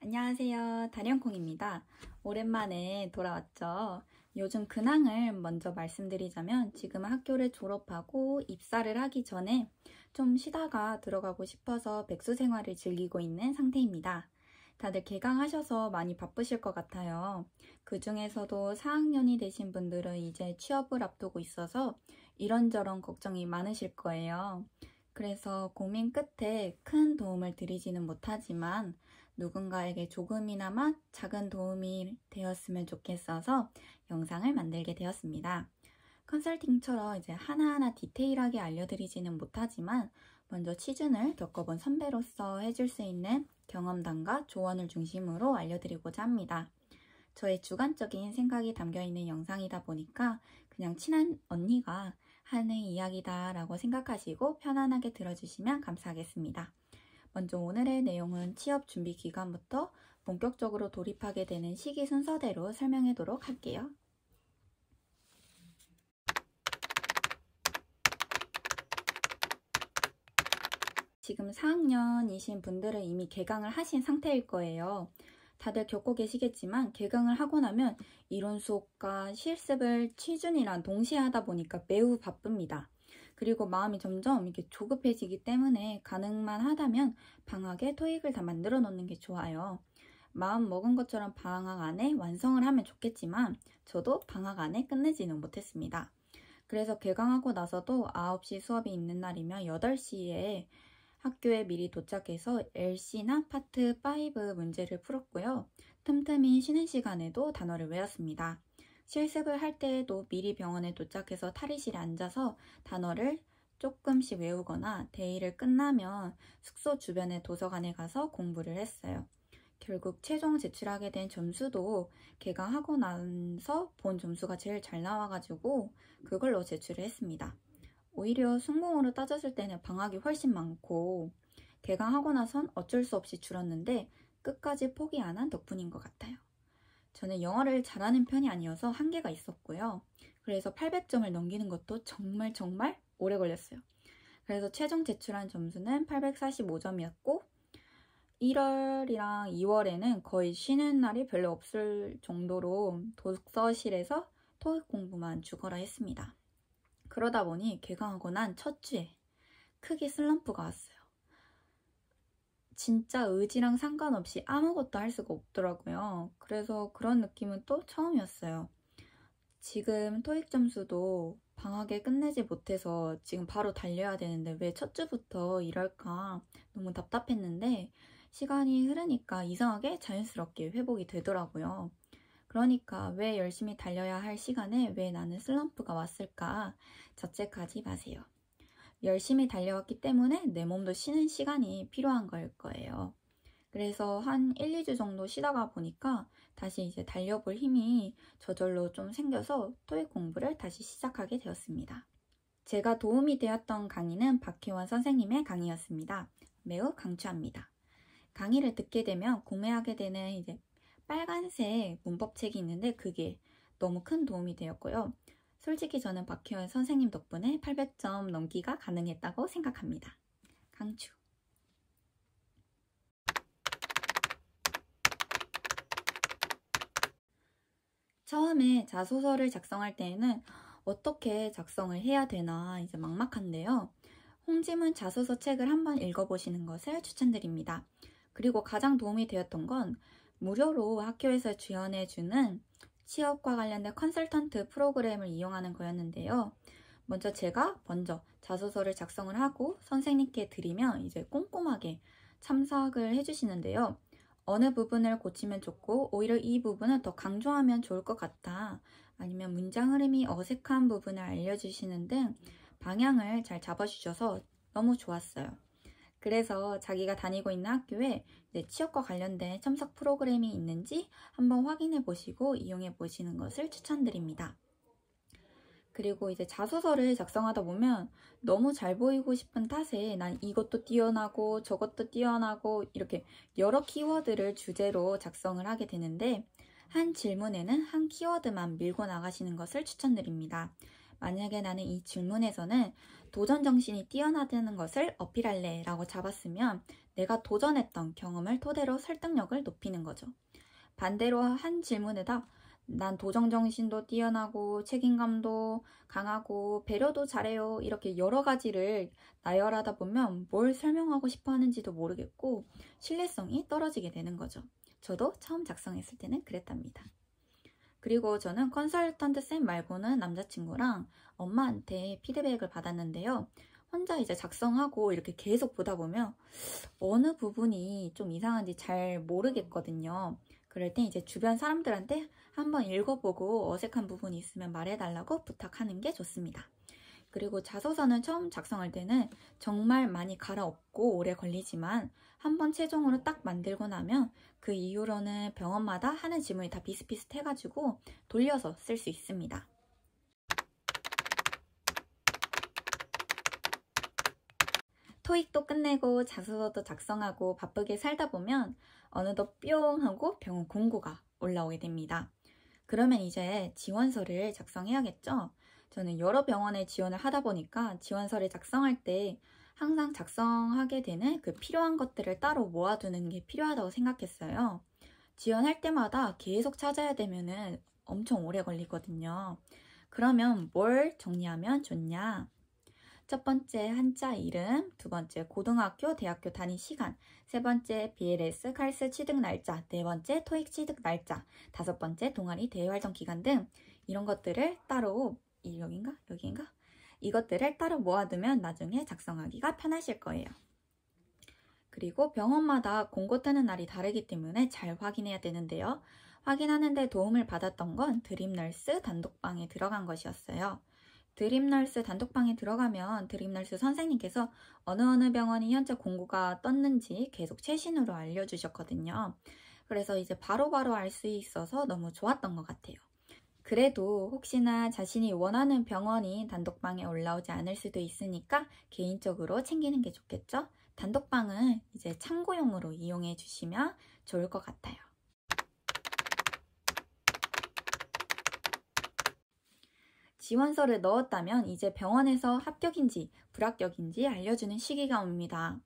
안녕하세요. 다련콩입니다. 오랜만에 돌아왔죠. 요즘 근황을 먼저 말씀드리자면 지금은 학교를 졸업하고 입사를 하기 전에 좀 쉬다가 들어가고 싶어서 백수 생활을 즐기고 있는 상태입니다. 다들 개강하셔서 많이 바쁘실 것 같아요. 그 중에서도 4학년이 되신 분들은 이제 취업을 앞두고 있어서 이런저런 걱정이 많으실 거예요. 그래서 고민 끝에 큰 도움을 드리지는 못하지만 누군가에게 조금이나마 작은 도움이 되었으면 좋겠어서 영상을 만들게 되었습니다. 컨설팅처럼 이제 하나하나 디테일하게 알려드리지는 못하지만 먼저 취준을 겪어본 선배로서 해줄 수 있는 경험담과 조언을 중심으로 알려드리고자 합니다. 저의 주관적인 생각이 담겨있는 영상이다 보니까 그냥 친한 언니가 하는 이야기다 라고 생각하시고 편안하게 들어주시면 감사하겠습니다. 먼저 오늘의 내용은 취업 준비 기간부터 본격적으로 돌입하게 되는 시기 순서대로 설명하도록 할게요. 지금 4학년이신 분들은 이미 개강을 하신 상태일 거예요. 다들 겪고 계시겠지만 개강을 하고 나면 이론 수업과 실습을 취준이랑 동시에 하다 보니까 매우 바쁩니다. 그리고 마음이 점점 이렇게 조급해지기 때문에 가능만 하다면 방학에 토익을 다 만들어 놓는 게 좋아요. 마음 먹은 것처럼 방학 안에 완성을 하면 좋겠지만 저도 방학 안에 끝내지는 못했습니다. 그래서 개강하고 나서도 9시 수업이 있는 날이면 8시에 학교에 미리 도착해서 LC나 파트 5 문제를 풀었고요. 틈틈이 쉬는 시간에도 단어를 외웠습니다. 실습을 할 때에도 미리 병원에 도착해서 탈의실에 앉아서 단어를 조금씩 외우거나 대의를 끝나면 숙소 주변의 도서관에 가서 공부를 했어요. 결국 최종 제출하게 된 점수도 개강하고 나서 본 점수가 제일 잘 나와가지고 그걸로 제출을 했습니다. 오히려 순공으로 따졌을 때는 방학이 훨씬 많고 개강하고 나선 어쩔 수 없이 줄었는데 끝까지 포기 안 한 덕분인 것 같아요. 저는 영어를 잘하는 편이 아니어서 한계가 있었고요. 그래서 800점을 넘기는 것도 정말 오래 걸렸어요. 그래서 최종 제출한 점수는 845점이었고 1월이랑 2월에는 거의 쉬는 날이 별로 없을 정도로 독서실에서 토익 공부만 죽어라 했습니다. 그러다 보니 개강하고 난 첫 주에 크게 슬럼프가 왔어요. 진짜 의지랑 상관없이 아무것도 할 수가 없더라고요. 그래서 그런 느낌은 또 처음이었어요. 지금 토익 점수도 방학에 끝내지 못해서 지금 바로 달려야 되는데 왜 첫 주부터 이럴까 너무 답답했는데 시간이 흐르니까 이상하게 자연스럽게 회복이 되더라고요. 그러니까 왜 열심히 달려야 할 시간에 왜 나는 슬럼프가 왔을까 자책하지 마세요. 열심히 달려왔기 때문에 내 몸도 쉬는 시간이 필요한 걸 거예요. 그래서 한 1, 2주 정도 쉬다가 보니까 다시 이제 달려볼 힘이 저절로 좀 생겨서 토익 공부를 다시 시작하게 되었습니다. 제가 도움이 되었던 강의는 박혜원 선생님의 강의였습니다. 매우 강추합니다. 강의를 듣게 되면 구매하게 되는 이제 빨간색 문법책이 있는데 그게 너무 큰 도움이 되었고요. 솔직히 저는 박혜원 선생님 덕분에 800점 넘기가 가능했다고 생각합니다. 강추! 처음에 자소서를 작성할 때에는 어떻게 작성을 해야 되나 이제 막막한데요. 홍지문 자소서 책을 한번 읽어보시는 것을 추천드립니다. 그리고 가장 도움이 되었던 건 무료로 학교에서 지원해주는 취업과 관련된 컨설턴트 프로그램을 이용하는 거였는데요. 제가 먼저 자소서를 작성을 하고 선생님께 드리면 이제 꼼꼼하게 참석을 해주시는데요. 어느 부분을 고치면 좋고 오히려 이 부분은 더 강조하면 좋을 것 같다. 아니면 문장 흐름이 어색한 부분을 알려주시는 등 방향을 잘 잡아주셔서 너무 좋았어요. 그래서 자기가 다니고 있는 학교에 취업과 관련된 첨삭 프로그램이 있는지 한번 확인해 보시고 이용해 보시는 것을 추천드립니다. 그리고 이제 자소서를 작성하다 보면 너무 잘 보이고 싶은 탓에 난 이것도 뛰어나고 저것도 뛰어나고 이렇게 여러 키워드를 주제로 작성을 하게 되는데 한 질문에는 한 키워드만 밀고 나가시는 것을 추천드립니다. 만약에 나는 이 질문에서는 도전 정신이 뛰어나다는 것을 어필할래 라고 잡았으면 내가 도전했던 경험을 토대로 설득력을 높이는 거죠. 반대로 한 질문에다 난 도전정신도 뛰어나고 책임감도 강하고 배려도 잘해요. 이렇게 여러 가지를 나열하다 보면 뭘 설명하고 싶어 하는지도 모르겠고 신뢰성이 떨어지게 되는 거죠. 저도 처음 작성했을 때는 그랬답니다. 그리고 저는 컨설턴트 쌤 말고는 남자친구랑 엄마한테 피드백을 받았는데요. 혼자 이제 작성하고 이렇게 계속 보다 보면 어느 부분이 좀 이상한지 잘 모르겠거든요. 그럴 땐 이제 주변 사람들한테 한번 읽어보고 어색한 부분이 있으면 말해달라고 부탁하는 게 좋습니다. 그리고 자소서는 처음 작성할 때는 정말 많이 갈아엎고 오래 걸리지만 한번 최종으로 딱 만들고 나면 그 이후로는 병원마다 하는 질문이 다 비슷비슷해가지고 돌려서 쓸 수 있습니다. 토익도 끝내고 자소서도 작성하고 바쁘게 살다 보면 어느덧 뿅 하고 병원 공고가 올라오게 됩니다. 그러면 이제 지원서를 작성해야겠죠? 저는 여러 병원에 지원을 하다 보니까 지원서를 작성할 때 항상 작성하게 되는 그 필요한 것들을 따로 모아두는 게 필요하다고 생각했어요. 지원할 때마다 계속 찾아야 되면은 엄청 오래 걸리거든요. 그러면 뭘 정리하면 좋냐? 첫 번째 한자 이름, 두 번째 고등학교, 대학교 다닌 시간, 세 번째 BLS, 칼스 취득 날짜, 네 번째 토익 취득 날짜, 다섯 번째 동아리 대외활동 기간 등 이런 것들을 따로 여긴가? 이것들을 따로 모아두면 나중에 작성하기가 편하실 거예요. 그리고 병원마다 공고 뜨는 날이 다르기 때문에 잘 확인해야 되는데요. 확인하는데 도움을 받았던 건 드림널스 단독방에 들어간 것이었어요. 드림널스 단독방에 들어가면 드림널스 선생님께서 어느 병원이 현재 공고가 떴는지 계속 최신으로 알려주셨거든요. 그래서 이제 바로바로 알 수 있어서 너무 좋았던 것 같아요. 그래도 혹시나 자신이 원하는 병원이 단독방에 올라오지 않을 수도 있으니까 개인적으로 챙기는 게 좋겠죠? 단독방은 이제 참고용으로 이용해 주시면 좋을 것 같아요. 지원서를 넣었다면 이제 병원에서 합격인지 불합격인지 알려주는 시기가 옵니다.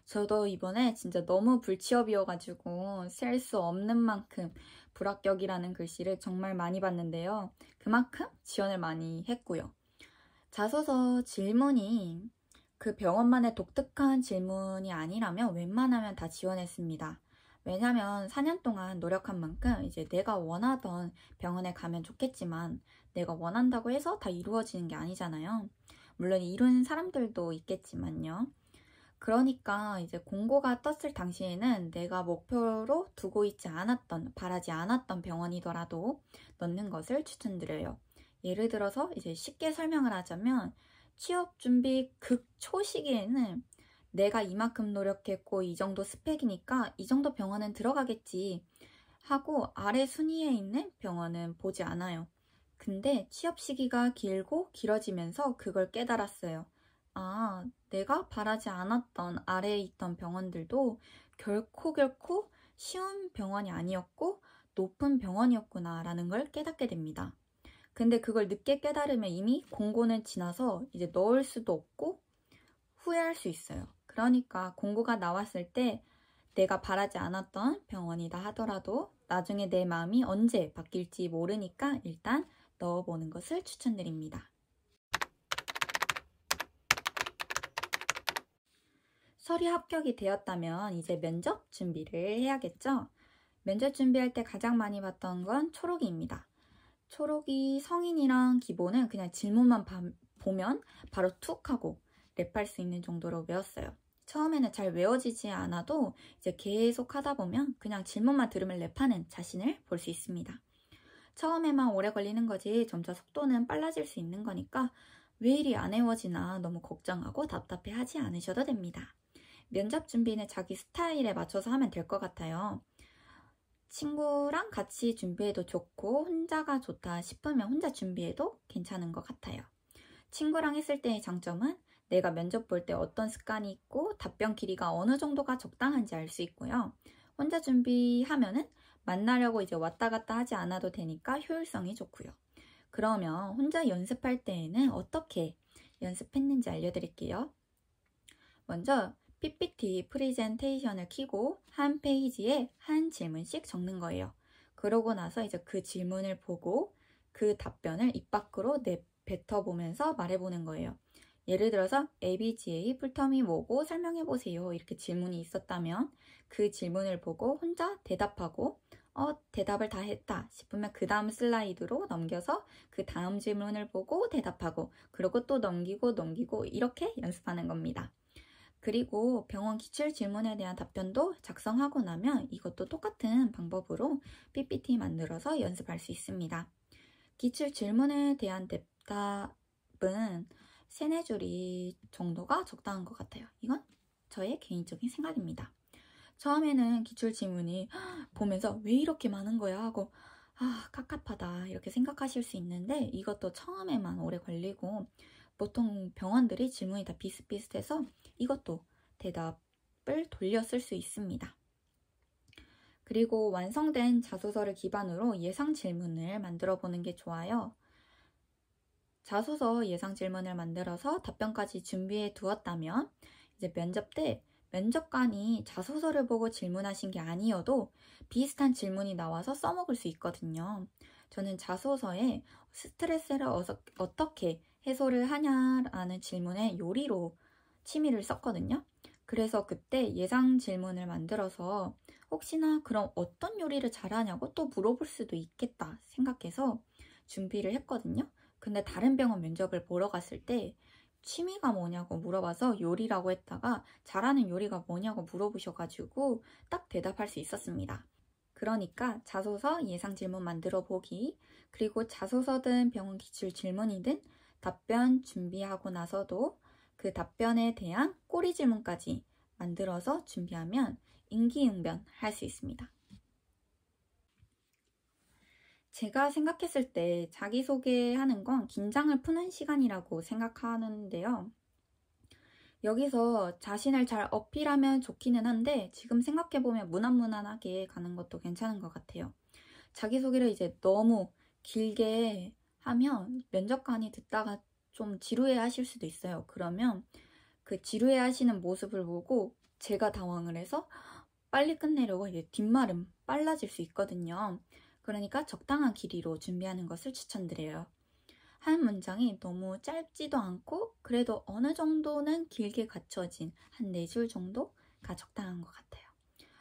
저도 이번에 진짜 너무 불취업이어가지고 셀 수 없는 만큼 불합격이라는 글씨를 정말 많이 봤는데요. 그만큼 지원을 많이 했고요. 자소서 질문이 그 병원만의 독특한 질문이 아니라면 웬만하면 다 지원했습니다. 왜냐면 4년 동안 노력한 만큼 이제 내가 원하던 병원에 가면 좋겠지만 내가 원한다고 해서 다 이루어지는 게 아니잖아요. 물론 이룬 사람들도 있겠지만요. 그러니까 이제 공고가 떴을 당시에는 내가 목표로 두고 있지 않았던, 바라지 않았던 병원이더라도 넣는 것을 추천드려요. 예를 들어서 이제 쉽게 설명을 하자면 취업 준비 극초 시기에는 내가 이만큼 노력했고 이 정도 스펙이니까 이 정도 병원은 들어가겠지 하고 아래 순위에 있는 병원은 보지 않아요. 근데 취업 시기가 길고 길어지면서 그걸 깨달았어요. 아, 내가 바라지 않았던 아래에 있던 병원들도 결코 쉬운 병원이 아니었고 높은 병원이었구나 라는 걸 깨닫게 됩니다. 근데 그걸 늦게 깨달으면 이미 공고는 지나서 이제 넣을 수도 없고 후회할 수 있어요. 그러니까 공고가 나왔을 때 내가 바라지 않았던 병원이다 하더라도 나중에 내 마음이 언제 바뀔지 모르니까 일단 넣어보는 것을 추천드립니다. 서류 합격이 되었다면 이제 면접 준비를 해야겠죠? 면접 준비할 때 가장 많이 봤던 건 초록이입니다. 초록이 성인이랑 기본은 그냥 질문만 보면 바로 툭 하고 랩할 수 있는 정도로 외웠어요. 처음에는 잘 외워지지 않아도 이제 계속 하다 보면 그냥 질문만 들으면 랩하는 자신을 볼 수 있습니다. 처음에만 오래 걸리는 거지 점차 속도는 빨라질 수 있는 거니까 왜 이리 안 외워지나 너무 걱정하고 답답해하지 않으셔도 됩니다. 면접 준비는 자기 스타일에 맞춰서 하면 될 것 같아요. 친구랑 같이 준비해도 좋고 혼자가 좋다 싶으면 혼자 준비해도 괜찮은 것 같아요. 친구랑 했을 때의 장점은 내가 면접 볼 때 어떤 습관이 있고 답변 길이가 어느 정도가 적당한지 알 수 있고요. 혼자 준비하면은 만나려고 이제 왔다 갔다 하지 않아도 되니까 효율성이 좋고요. 그러면 혼자 연습할 때에는 어떻게 연습했는지 알려드릴게요. 먼저 PPT 프레젠테이션을 켜고 한 페이지에 한 질문씩 적는 거예요. 그러고 나서 이제 그 질문을 보고 그 답변을 입 밖으로 뱉어보면서 말해보는 거예요. 예를 들어서 ABGA 풀텀이 뭐고 설명해보세요. 이렇게 질문이 있었다면 그 질문을 보고 혼자 대답하고 대답을 다 했다 싶으면 그 다음 슬라이드로 넘겨서 그 다음 질문을 보고 대답하고 그리고 또 넘기고 이렇게 연습하는 겁니다. 그리고 병원 기출 질문에 대한 답변도 작성하고 나면 이것도 똑같은 방법으로 PPT 만들어서 연습할 수 있습니다. 기출 질문에 대한 대답은 3-4줄 정도가 적당한 것 같아요. 이건 저의 개인적인 생각입니다. 처음에는 기출 질문이 보면서 왜 이렇게 많은 거야 하고 깝깝하다 이렇게 생각하실 수 있는데 이것도 처음에만 오래 걸리고 보통 병원들이 질문이 다 비슷비슷해서 이것도 대답을 돌려 쓸 수 있습니다. 그리고 완성된 자소서를 기반으로 예상 질문을 만들어 보는 게 좋아요. 자소서 예상 질문을 만들어서 답변까지 준비해 두었다면 이제 면접 때 면접관이 자소서를 보고 질문하신 게 아니어도 비슷한 질문이 나와서 써먹을 수 있거든요. 저는 자소서에 스트레스를 어떻게 해소를 하냐라는 질문에 요리로 취미를 썼거든요. 그래서 그때 예상 질문을 만들어서 혹시나 그럼 어떤 요리를 잘하냐고 또 물어볼 수도 있겠다 생각해서 준비를 했거든요. 근데 다른 병원 면접을 보러 갔을 때 취미가 뭐냐고 물어봐서 요리라고 했다가 잘하는 요리가 뭐냐고 물어보셔가지고 딱 대답할 수 있었습니다. 그러니까 자소서 예상 질문 만들어 보기, 그리고 자소서든 병원 기출 질문이든 답변 준비하고 나서도 그 답변에 대한 꼬리 질문까지 만들어서 준비하면 임기응변 할 수 있습니다. 제가 생각했을 때 자기소개하는 건 긴장을 푸는 시간이라고 생각하는데요. 여기서 자신을 잘 어필하면 좋기는 한데 지금 생각해보면 무난무난하게 가는 것도 괜찮은 것 같아요. 자기소개를 이제 너무 길게 하면 면접관이 듣다가 좀 지루해 하실 수도 있어요. 그러면 그 지루해 하시는 모습을 보고 제가 당황을 해서 빨리 끝내려고 이제 뒷말은 빨라질 수 있거든요. 그러니까 적당한 길이로 준비하는 것을 추천드려요. 한 문장이 너무 짧지도 않고 그래도 어느 정도는 길게 갖춰진 한 4줄 정도가 적당한 것 같아요.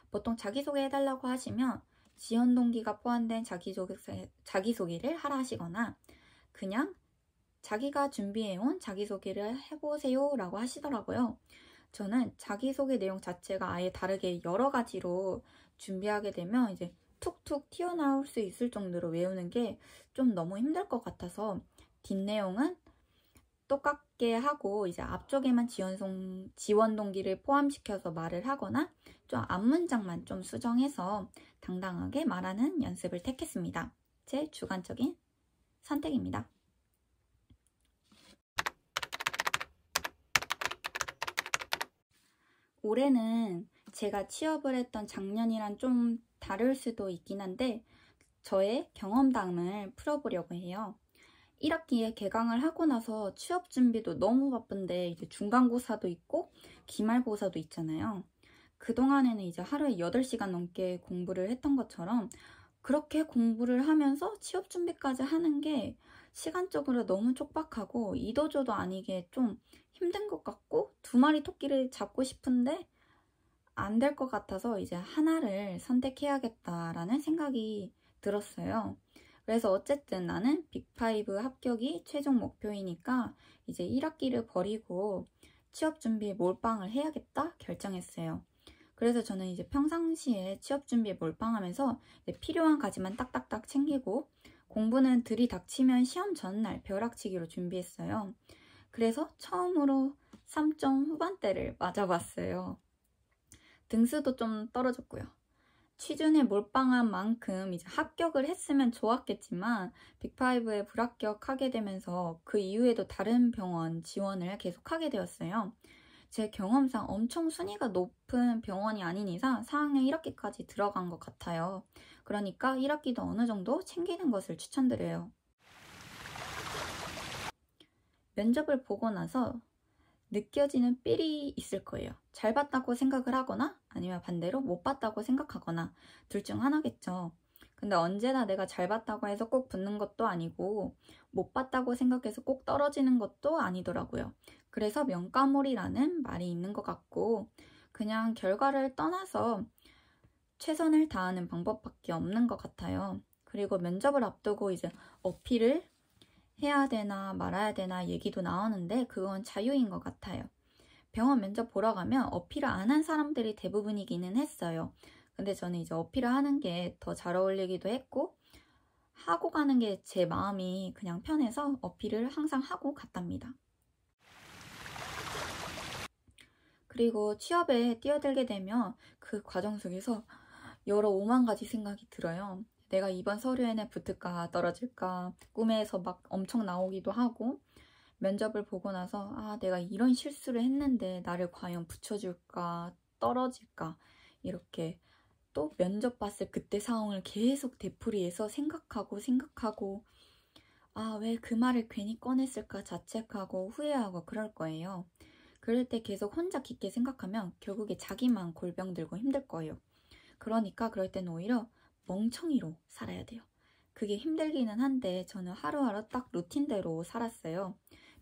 보통 자기소개 해달라고 하시면 지원 동기가 포함된 자기소개를 하라 하시거나 그냥 자기가 준비해온 자기소개를 해보세요 라고 하시더라고요. 저는 자기소개 내용 자체가 아예 다르게 여러 가지로 준비하게 되면 이제 툭툭 튀어나올 수 있을 정도로 외우는 게 좀 너무 힘들 것 같아서 뒷내용은 똑같게 하고 이제 앞쪽에만 지원 동기를 포함시켜서 말을 하거나 좀 앞문장만 좀 수정해서 당당하게 말하는 연습을 택했습니다. 제 주관적인 선택입니다. 올해는 제가 취업을 했던 작년이랑 좀 다를 수도 있긴 한데 저의 경험담을 풀어보려고 해요. 1학기에 개강을 하고 나서 취업 준비도 너무 바쁜데 이제 중간고사도 있고 기말고사도 있잖아요. 그동안에는 이제 하루에 8시간 넘게 공부를 했던 것처럼 그렇게 공부를 하면서 취업 준비까지 하는 게 시간적으로 너무 촉박하고 이도저도 아니게 좀 힘든 것 같고 2마리 토끼를 잡고 싶은데 안 될 것 같아서 이제 하나를 선택해야겠다라는 생각이 들었어요. 그래서 어쨌든 나는 빅5 합격이 최종 목표이니까 이제 1학기를 버리고 취업 준비에 몰빵을 해야겠다 결정했어요. 그래서 저는 이제 평상시에 취업 준비에 몰빵하면서 필요한 가지만 딱딱딱 챙기고 공부는 들이닥치면 시험 전날 벼락치기로 준비했어요. 그래서 처음으로 3점 후반대를 맞아봤어요. 등수도 좀 떨어졌고요. 취준에 몰빵한 만큼 이제 합격을 했으면 좋았겠지만 빅5에 불합격하게 되면서 그 이후에도 다른 병원 지원을 계속하게 되었어요. 제 경험상 엄청 순위가 높은 병원이 아닌 이상 4학년 1학기까지 들어간 것 같아요. 그러니까 1학기도 어느 정도 챙기는 것을 추천드려요. 면접을 보고 나서 느껴지는 삘이 있을 거예요. 잘 봤다고 생각을 하거나 아니면 반대로 못 봤다고 생각하거나 둘 중 하나겠죠. 근데 언제나 내가 잘 봤다고 해서 꼭 붙는 것도 아니고 못 봤다고 생각해서 꼭 떨어지는 것도 아니더라고요. 그래서 명과몰이라는 말이 있는 것 같고 그냥 결과를 떠나서 최선을 다하는 방법밖에 없는 것 같아요. 그리고 면접을 앞두고 이제 어필을 해야 되나 말아야 되나 얘기도 나오는데 그건 자유인 것 같아요. 병원 면접 보러 가면 어필을 안 한 사람들이 대부분이기는 했어요. 근데 저는 이제 어필을 하는 게 더 잘 어울리기도 했고 하고 가는 게 제 마음이 그냥 편해서 어필을 항상 하고 갔답니다. 그리고 취업에 뛰어들게 되면 그 과정 속에서 여러 오만 가지 생각이 들어요. 내가 이번 서류에는 붙을까 떨어질까 꿈에서 막 엄청 나오기도 하고 면접을 보고 나서 아 내가 이런 실수를 했는데 나를 과연 붙여줄까 떨어질까 이렇게 또 면접 봤을 그때 상황을 계속 되풀이해서 생각하고 아 왜 그 말을 괜히 꺼냈을까 자책하고 후회하고 그럴 거예요. 그럴 때 계속 혼자 깊게 생각하면 결국에 자기만 골병 들고 힘들 거예요. 그러니까 그럴 땐 오히려 멍청이로 살아야 돼요. 그게 힘들기는 한데 저는 하루하루 딱 루틴대로 살았어요.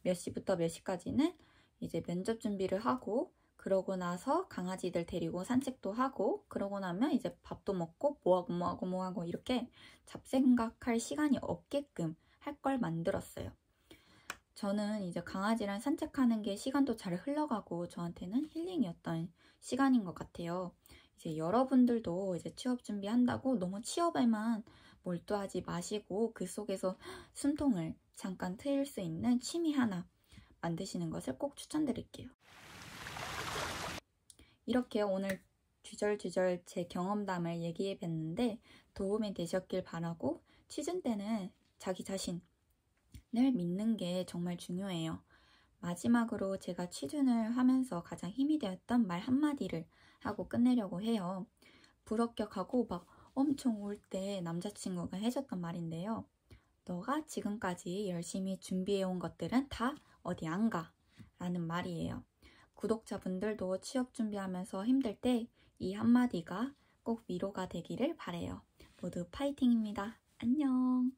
몇 시부터 몇 시까지는 이제 면접 준비를 하고 그러고 나서 강아지들 데리고 산책도 하고 그러고 나면 이제 밥도 먹고 뭐하고 이렇게 잡생각할 시간이 없게끔 할 걸 만들었어요. 저는 이제 강아지랑 산책하는 게 시간도 잘 흘러가고 저한테는 힐링이었던 시간인 것 같아요. 이제 여러분들도 이제 취업 준비한다고 너무 취업에만 몰두하지 마시고 그 속에서 숨통을 잠깐 트일 수 있는 취미 하나 만드시는 것을 꼭 추천드릴게요. 이렇게 오늘 주절주절 제 경험담을 얘기해 뵀는데 도움이 되셨길 바라고 취준 때는 자기 자신을 믿는 게 정말 중요해요. 마지막으로 제가 취준을 하면서 가장 힘이 되었던 말 한마디를 하고 끝내려고 해요. 불합격하고 막 엄청 울 때 남자친구가 해줬던 말인데요. 너가 지금까지 열심히 준비해온 것들은 다 어디 안 가 라는 말이에요. 구독자분들도 취업 준비하면서 힘들 때 이 한마디가 꼭 위로가 되기를 바래요. 모두 파이팅입니다. 안녕.